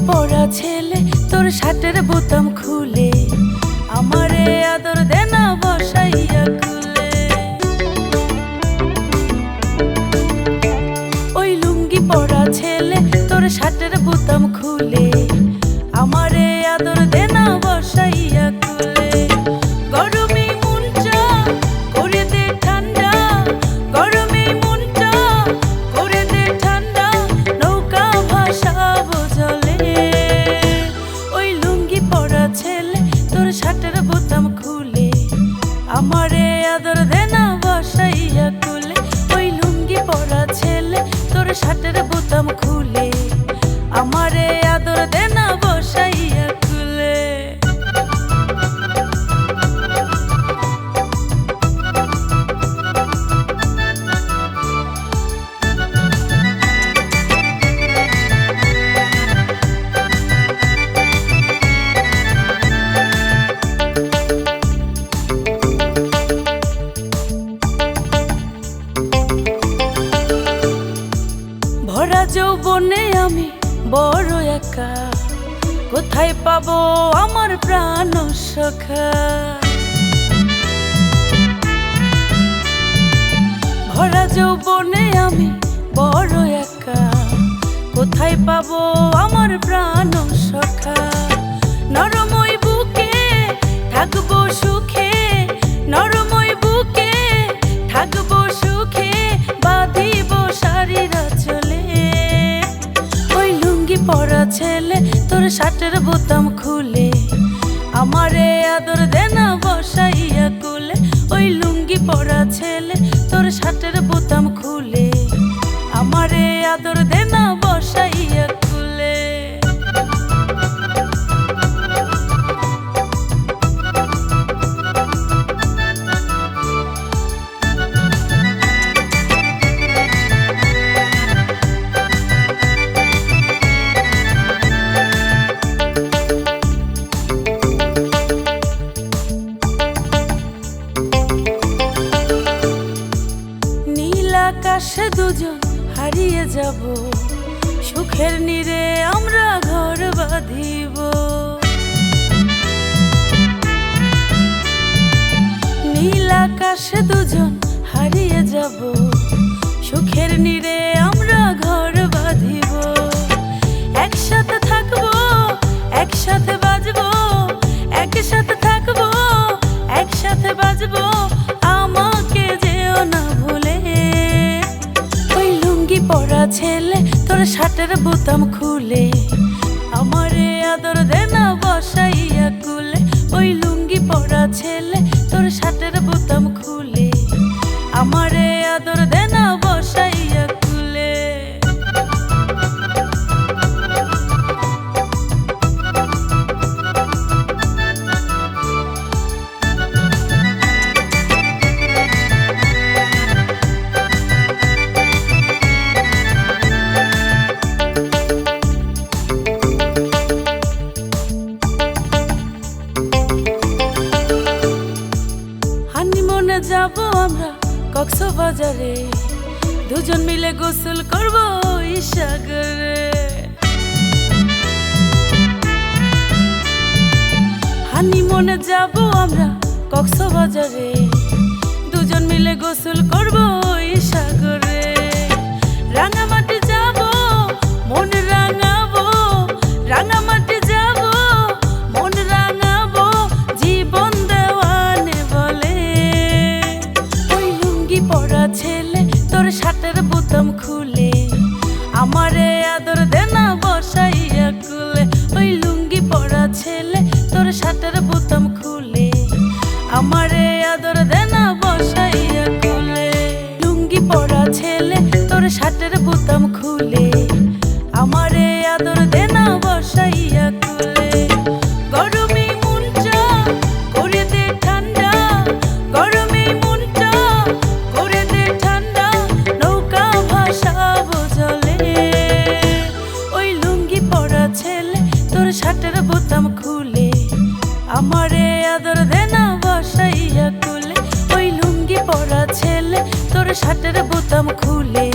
পরা ছেলে তোর শার্টের বোতাম খুলে আমারে আদর দেনা বসাইয়া কুলে। ওই লুঙ্গি পরা ছেলে তোর শার্টের বোতাম খুলে আমারে আদর দেনা বসাইয়া কুলে। গরমে মনটা করে দে ঠান্ডা, গরমে মনটা করে দে ঠান্ডা, নৌকা ভাসাবো জলে। ওই লুঙ্গি পরা ছেলে তোর শার্টের বোতাম খুলে আমারে আদর দেনা বসাইয়া কুলে। ওই লুঙ্গি পরা ছেলে তোর শার্টের বোতাম খুলে আমারে আদর দেনা বসাইয়া কুলে। ভরা যৌবনে আমি বড় একা, কোথায় পাবো আমার প্রাণ সখা। ভরা যৌবনে আমি বড় একা, কোথায় পাবো আমার প্রাণ সখা। নরমই বুকে থাকবো সুখে, নরমই বুকে থাকবো সুখে, বাঁধিব শাড়িরা চলে। ওই লুঙ্গি পরা ছেলে তোর শার্টের বোতাম খুলে আমারে আদর দেনা বসাইয়া কুলে। ওই লুঙ্গি পরা ছেলে তোর শার্টের বোতাম খুলে আমারে আদর দেনা বসাইয়া কুলে। আকাশে দুজন হারিয়ে যাব, সুখের নীড়ে আমরা ঘর বাঁধিব। নীল আকাশে দুজন হারিয়ে যাব, সুখের নীড়ে আমরা ঘর বাঁধিব। একসাথে থাকবো, একসাথে বাজবো, একসাথে থাকবো, একসাথে বাজবো, আমাকে যেও না ভুলে। পরা ছেলে তোর শার্টের বোতাম খুলে আমারে আদর দেনা বসাইয়া কুলে। ওই লুঙ্গি পরা ছেলে তোর শার্টের বোতাম খুলে আমারে আদর দেনা বসাইয়া কুলে। যাবো আমরা কক্সবাজারে, দুজন মিলে গোসল করবো ওই সাগরে। হানিমুনে যাবো আমরা কক্সবাজারে, দুজন মিলে গোসল করবো ওই সাগরে। রাঙামাটি যাবো মন রাঙাবো, রাঙামাটি যাবো মন রাঙাবো, জীবন দেওয়ানে বলে। ওই লুঙ্গি পরা ছেলে তোর শার্টের বোতাম খুলে আমারে আদর দেনা বসাইয়া কুলে। ওই লুঙ্গি পরা ছেলে তোর শার্টের বোতাম খুলে আমারে আদর দেনা বসাইয়া কুলে। লুঙ্গি পরা ছেলে তোর শার্টের বোতাম খুলে আমারে আদর দেনা বসাইয়া কুলে। গরমে মনটা করে দে ঠান্ডা, গরমে মনটা করে দে ঠান্ডা, নৌকা ভাসাবো জলে। ওই লুঙ্গি পরা ছেলে তোর শার্টের বোতাম খুলে আমারে আদর দেনা বসাইয়া কুলে। ওই লুঙ্গি পরা ছেলে তোর শার্টের বোতাম খুলে